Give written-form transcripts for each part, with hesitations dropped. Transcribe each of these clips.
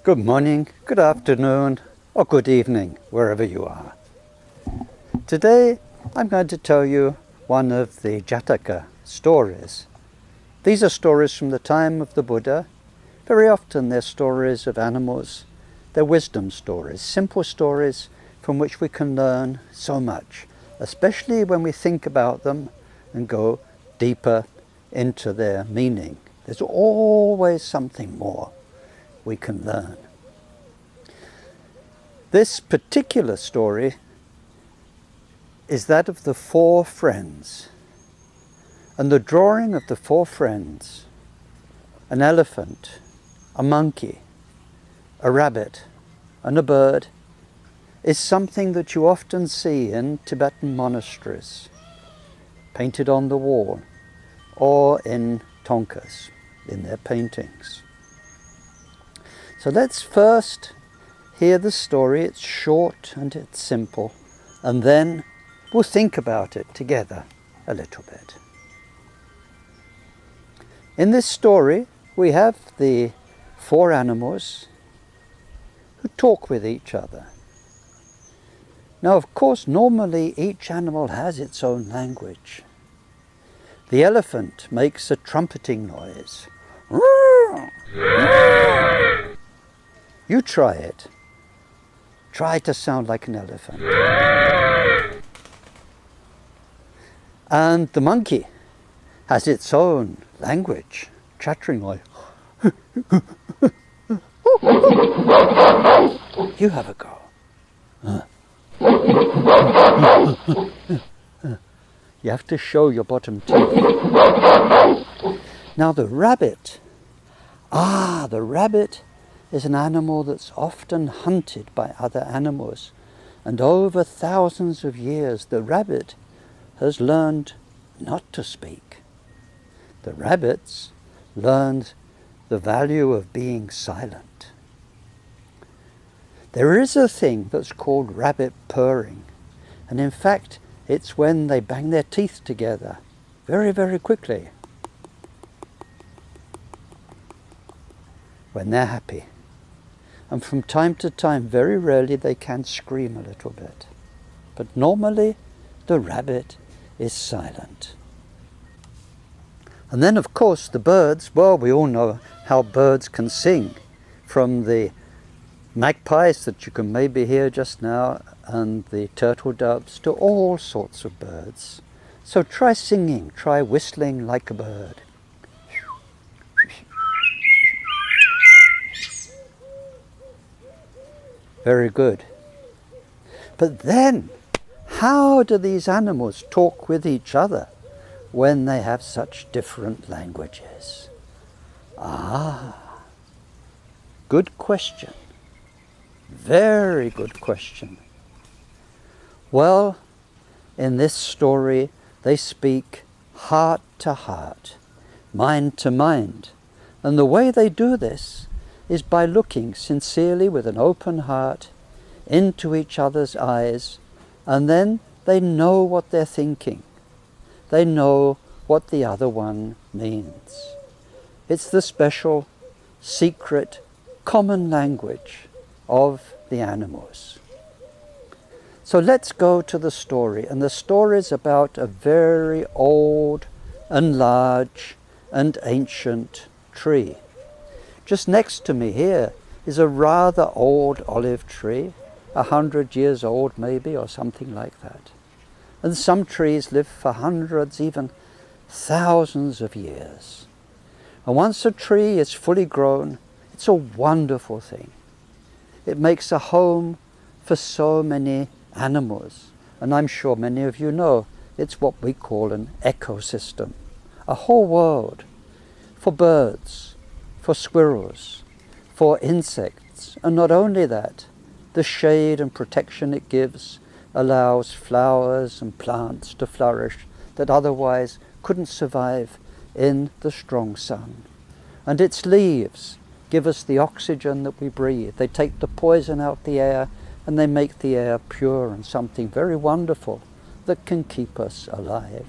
Good morning, good afternoon, or good evening, wherever you are. Today I'm going to tell you one of the Jataka stories. These are stories from the time of the Buddha. Very often they're stories of animals. They're wisdom stories, simple stories from which we can learn so much, especially when we think about them and go deeper into their meaning. There's always something more we can learn. This particular story is that of the four friends, and the drawing of the four friends, an elephant, a monkey, a rabbit, and a bird, is something that you often see in Tibetan monasteries, painted on the wall, or in thangkas, in their paintings. So let's first hear the story. It's short and it's simple, and then we'll think about it together a little bit. In this story, we have the four animals who talk with each other. Now, of course, normally each animal has its own language. The elephant makes a trumpeting noise. You try it. Try to sound like an elephant. And the monkey has its own language, chattering like, you have a go. You have to show your bottom teeth. Now the rabbit is an animal that's often hunted by other animals, and over thousands of years the rabbit has learned not to speak. The rabbits learned the value of being silent. There is a thing that's called rabbit purring, and in fact it's when they bang their teeth together very, very quickly when they're happy. And from time to time, very rarely, they can scream a little bit. But normally, the rabbit is silent. And then, of course, the birds, well, we all know how birds can sing, from the magpies that you can maybe hear just now, and the turtle doves, to all sorts of birds. So try singing, try whistling like a bird. Very good. But then, how do these animals talk with each other when they have such different languages? Good question. Very good question. Well, in this story, they speak heart to heart, mind to mind. And the way they do this is by looking sincerely with an open heart into each other's eyes, and then they know what they're thinking. They know what the other one means. It's the special, secret, common language of the animals. So let's go to the story, and the story is about a very old and large and ancient tree. Just next to me here is a rather old olive tree, 100 years old maybe, or something like that. And some trees live for hundreds, even thousands of years. And once a tree is fully grown, it's a wonderful thing. It makes a home for so many animals. And I'm sure many of you know it's what we call an ecosystem. A whole world for birds, for squirrels, for insects. And not only that, the shade and protection it gives allows flowers and plants to flourish that otherwise couldn't survive in the strong sun. And its leaves give us the oxygen that we breathe. They take the poison out the air, and they make the air pure and something very wonderful that can keep us alive.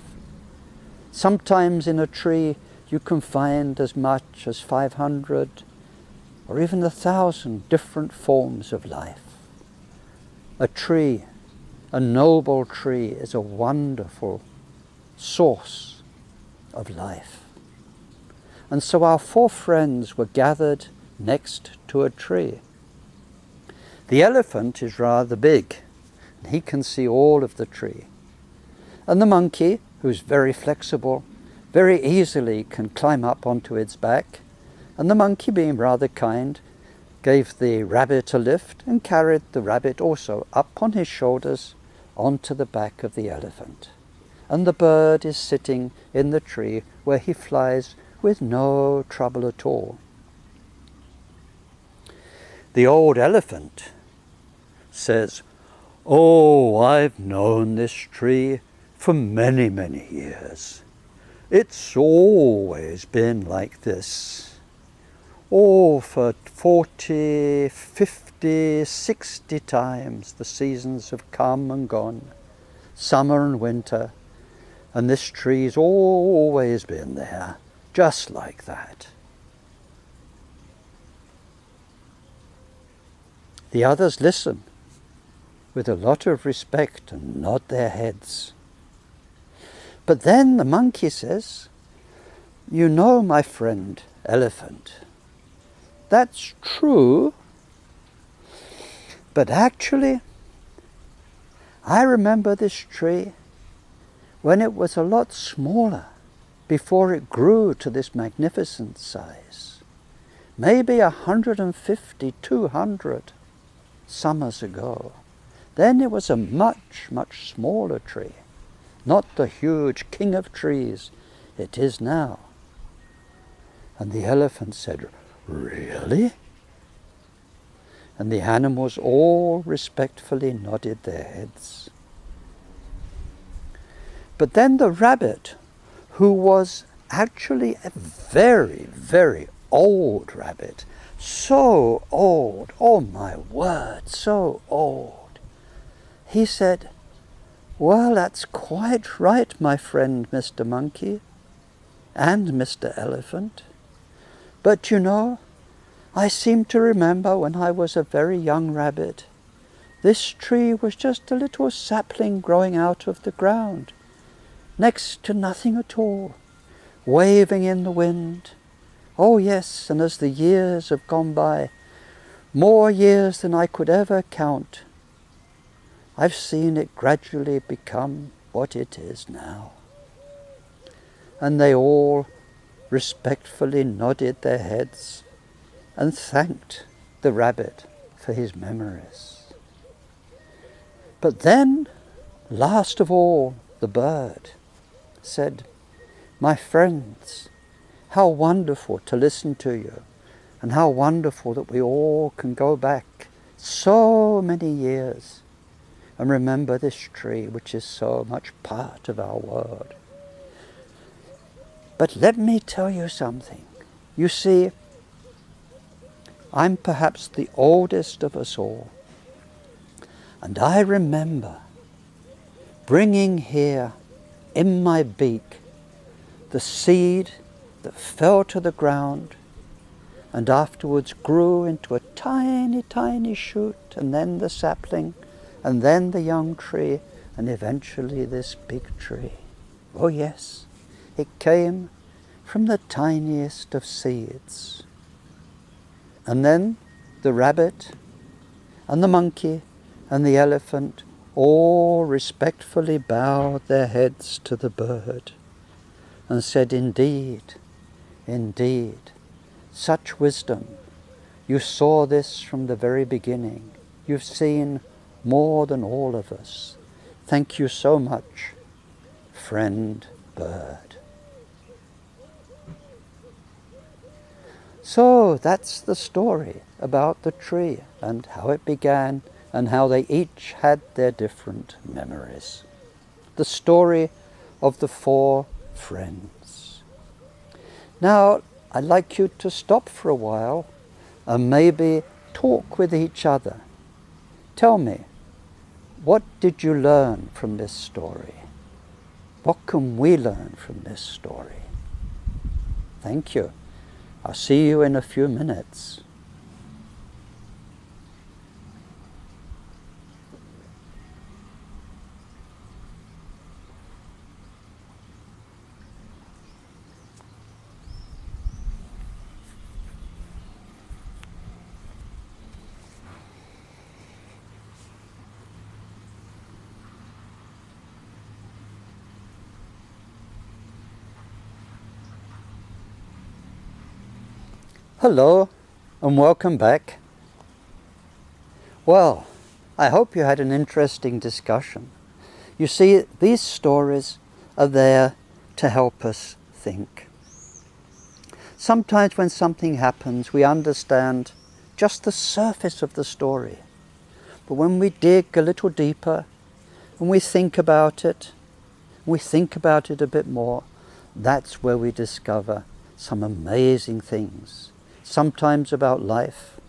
Sometimes in a tree you can find as much as 500 or even 1,000 different forms of life. A tree, a noble tree, is a wonderful source of life. And so our four friends were gathered next to a tree. The elephant is rather big, and he can see all of the tree. And the monkey, who's very flexible, very easily can climb up onto its back. And the monkey, being rather kind, gave the rabbit a lift and carried the rabbit also up on his shoulders onto the back of the elephant. And the bird is sitting in the tree where he flies with no trouble at all. The old elephant says, "Oh, I've known this tree for many, many years. It's always been like this. Oh, for 40, 50, 60 times the seasons have come and gone, summer and winter, and this tree's always been there, just like that." The others listen with a lot of respect and nod their heads. But then the monkey says, "You know, my friend elephant, that's true, but actually I remember this tree when it was a lot smaller, before it grew to this magnificent size. Maybe 150, 200 summers ago. Then it was a much, much smaller tree, not the huge king of trees it is now." And the elephant said, "Really?" And the animals all respectfully nodded their heads. But then the rabbit, who was actually a very, very old rabbit, so old, oh my word, so old, he said, "Well, that's quite right, my friend Mr. Monkey and Mr. Elephant. But you know, I seem to remember when I was a very young rabbit, this tree was just a little sapling growing out of the ground, next to nothing at all, waving in the wind. Oh yes, and as the years have gone by, more years than I could ever count, I've seen it gradually become what it is now." And they all respectfully nodded their heads and thanked the rabbit for his memories. But then, last of all, the bird said, "My friends, how wonderful to listen to you, and how wonderful that we all can go back so many years and remember this tree which is so much part of our world. But let me tell you something. You see, I'm perhaps the oldest of us all, and I remember bringing here in my beak the seed that fell to the ground and afterwards grew into a tiny, tiny shoot, and then the sapling, and then the young tree, and eventually this big tree. Oh yes, it came from the tiniest of seeds." And then the rabbit and the monkey and the elephant all respectfully bowed their heads to the bird and said, "Indeed, indeed, such wisdom. You saw this from the very beginning. You've seen more than all of us. Thank you so much, friend bird." So that's the story about the tree and how it began and how they each had their different memories. The story of the four friends. Now, I'd like you to stop for a while and maybe talk with each other. Tell me, what did you learn from this story? What can we learn from this story? Thank you. I'll see you in a few minutes. Hello and welcome back. Well, I hope you had an interesting discussion. You see, these stories are there to help us think. Sometimes when something happens, we understand just the surface of the story. But when we dig a little deeper and we think about it a bit more, that's where we discover some amazing things. Sometimes about life,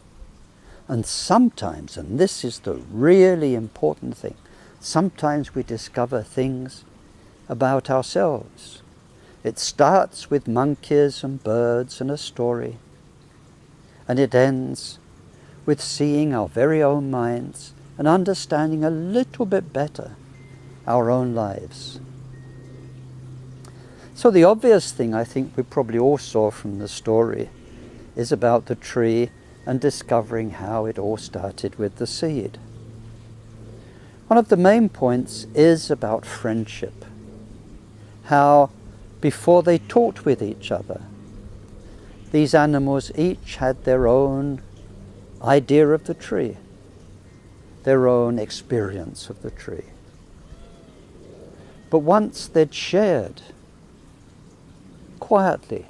and sometimes, and this is the really important thing, sometimes we discover things about ourselves. It starts with monkeys and birds and a story, and it ends with seeing our very own minds and understanding a little bit better our own lives. So the obvious thing I think we probably all saw from the story is about the tree and discovering how it all started with the seed. One of the main points is about friendship. How before they talked with each other, these animals each had their own idea of the tree, their own experience of the tree. But once they'd shared quietly,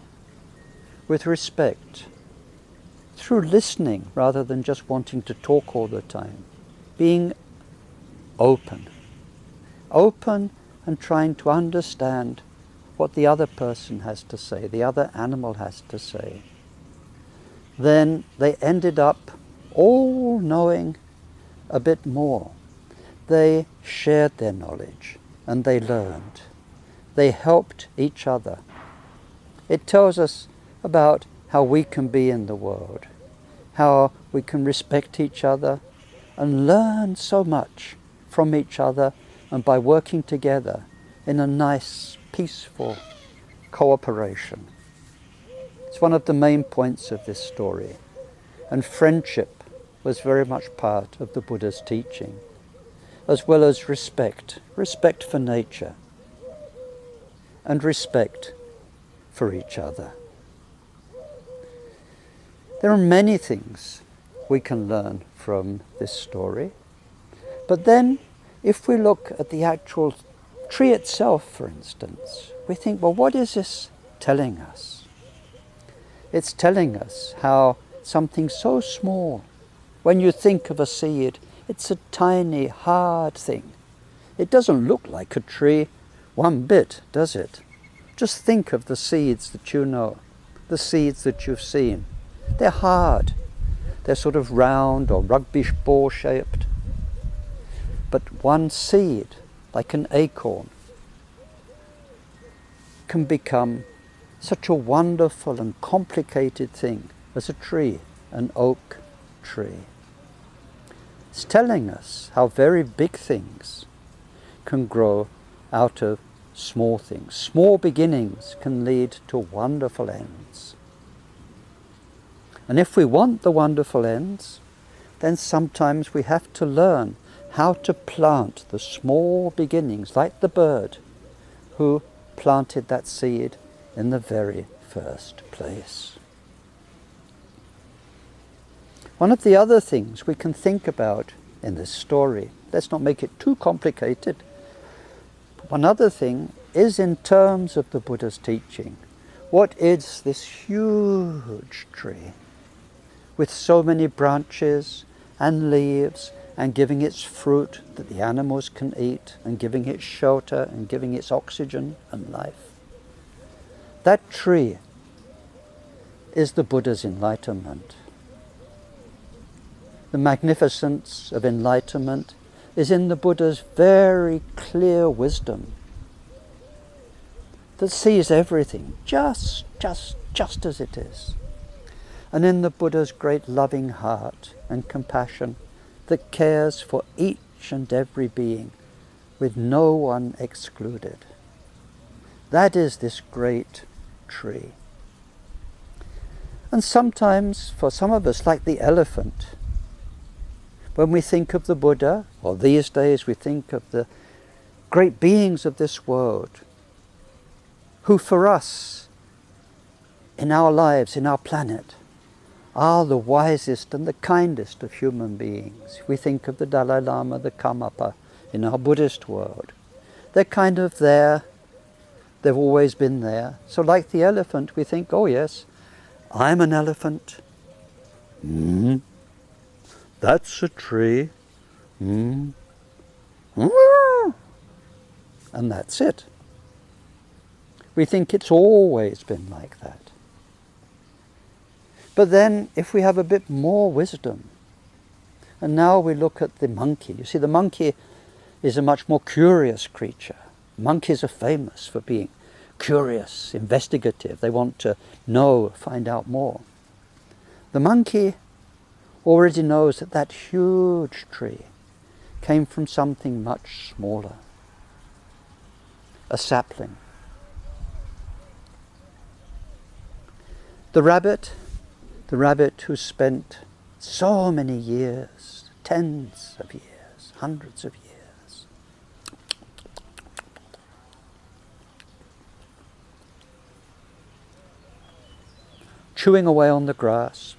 with respect, through listening rather than just wanting to talk all the time, being open and trying to understand what the other person has to say, the other animal has to say. Then they ended up all knowing a bit more. They shared their knowledge and they learned. They helped each other. It tells us about how we can be in the world, how we can respect each other and learn so much from each other, and by working together in a nice, peaceful cooperation. It's one of the main points of this story. And friendship was very much part of the Buddha's teaching, as well as respect for nature, and respect for each other. There are many things we can learn from this story. But then, if we look at the actual tree itself, for instance, we think, well, what is this telling us? It's telling us how something so small, when you think of a seed, it's a tiny, hard thing. It doesn't look like a tree one bit, does it? Just think of the seeds that you know, the seeds that you've seen. They're hard. They're sort of round or rugby ball shaped. But one seed, like an acorn, can become such a wonderful and complicated thing as a tree, an oak tree. It's telling us how very big things can grow out of small things. Small beginnings can lead to wonderful ends. And if we want the wonderful ends, then sometimes we have to learn how to plant the small beginnings, like the bird who planted that seed in the very first place. One of the other things we can think about in this story, let's not make it too complicated. One other thing is in terms of the Buddha's teaching. What is this huge tree with so many branches and leaves and giving its fruit that the animals can eat and giving it shelter and giving its oxygen and life? That tree is the Buddha's enlightenment. The magnificence of enlightenment is in the Buddha's very clear wisdom that sees everything just as it is. And in the Buddha's great loving heart and compassion that cares for each and every being with no one excluded. That is this great tree. And sometimes, for some of us, like the elephant, when we think of the Buddha, or these days we think of the great beings of this world, who for us, in our lives, in our planet, are the wisest and the kindest of human beings. If we think of the Dalai Lama, the Karmapa in our Buddhist world, they're kind of there, they've always been there. So like the elephant, we think, oh yes, I'm an elephant. That's a tree. And that's it. We think it's always been like that. But then, if we have a bit more wisdom, and now we look at the monkey. You see, the monkey is a much more curious creature. Monkeys are famous for being curious, investigative. They want to know, find out more. The monkey already knows that that huge tree came from something much smaller. A sapling. The rabbit who spent so many years, tens of years, hundreds of years, chewing away on the grass,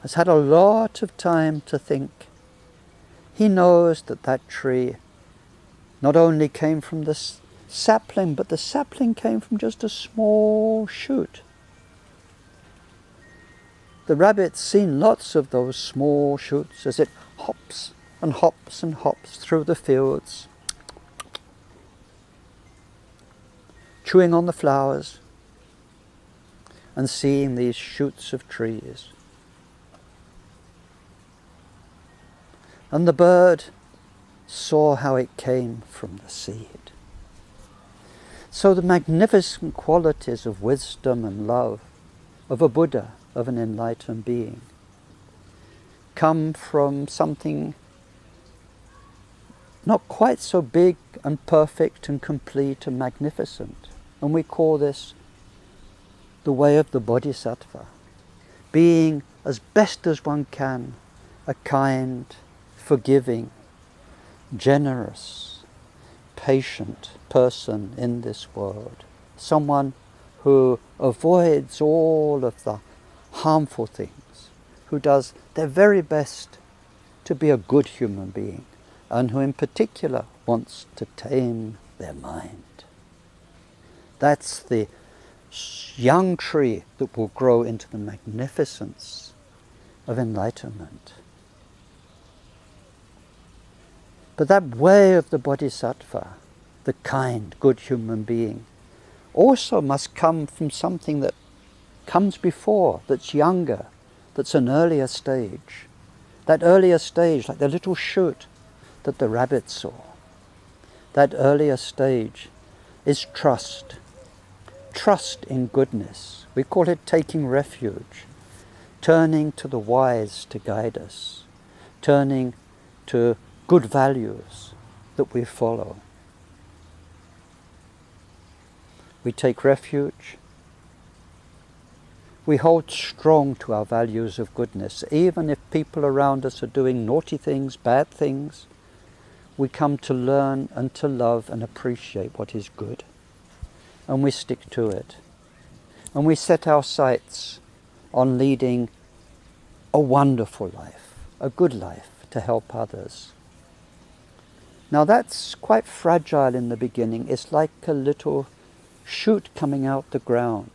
has had a lot of time to think. He knows that that tree not only came from the sapling, but the sapling came from just a small shoot. The rabbit's seen lots of those small shoots as it hops and hops and hops through the fields, chewing on the flowers and seeing these shoots of trees. And the bird saw how it came from the seed. So the magnificent qualities of wisdom and love of a Buddha, of an enlightened being, come from something not quite so big and perfect and complete and magnificent. And we call this the way of the Bodhisattva, being as best as one can a kind, forgiving, generous, patient person in this world, someone who avoids all of the harmful things, who does their very best to be a good human being, and who in particular wants to tame their mind. That's the young tree that will grow into the magnificence of enlightenment. But that way of the Bodhisattva, the kind, good human being, also must come from something that comes before, that's younger, that's an earlier stage. That earlier stage, like the little shoot that the rabbit saw. That earlier stage is trust. Trust in goodness. We call it taking refuge. Turning to the wise to guide us. Turning to good values that we follow. We take refuge. We hold strong to our values of goodness. Even if people around us are doing naughty things, bad things, we come to learn and to love and appreciate what is good. And we stick to it. And we set our sights on leading a wonderful life, a good life to help others. Now that's quite fragile in the beginning. It's like a little shoot coming out the ground.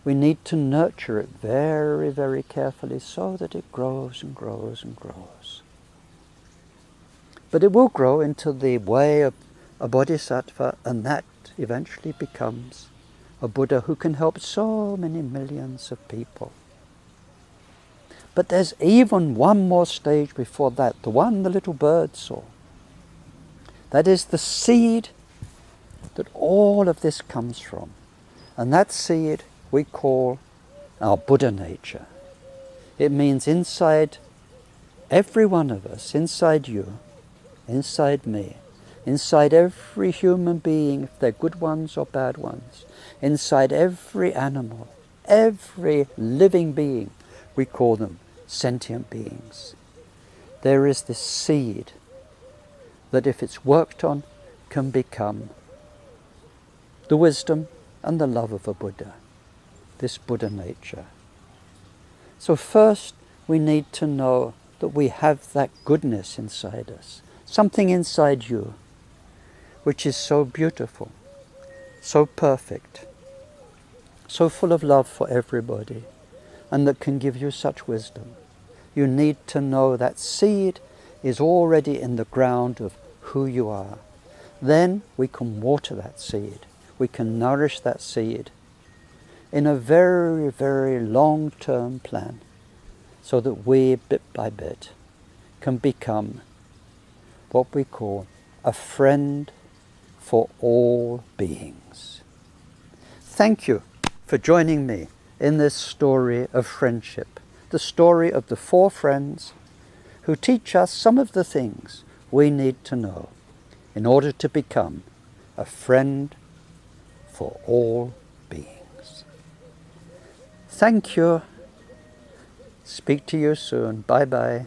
We need to nurture it very, very carefully so that it grows and grows and grows. But it will grow into the way of a bodhisattva, and that eventually becomes a Buddha who can help so many millions of people. But there's even one more stage before that, the one the little bird saw. That is the seed that all of this comes from. And that seed we call our Buddha nature. It means inside every one of us, inside you, inside me, inside every human being, if they're good ones or bad ones, inside every animal, every living being, we call them sentient beings. There is this seed that if it's worked on can become the wisdom and the love of a Buddha, this Buddha nature. So first we need to know that we have that goodness inside us, something inside you which is so beautiful, so perfect, so full of love for everybody, and that can give you such wisdom. You need to know that seed is already in the ground of who you are. Then we can water that seed. We can nourish that seed in a very, very long-term plan, so that we, bit by bit, can become what we call a friend for all beings. Thank you for joining me in this story of friendship, the story of the 4 friends who teach us some of the things we need to know in order to become a friend for all beings. Thank you. Speak to you soon. Bye-bye.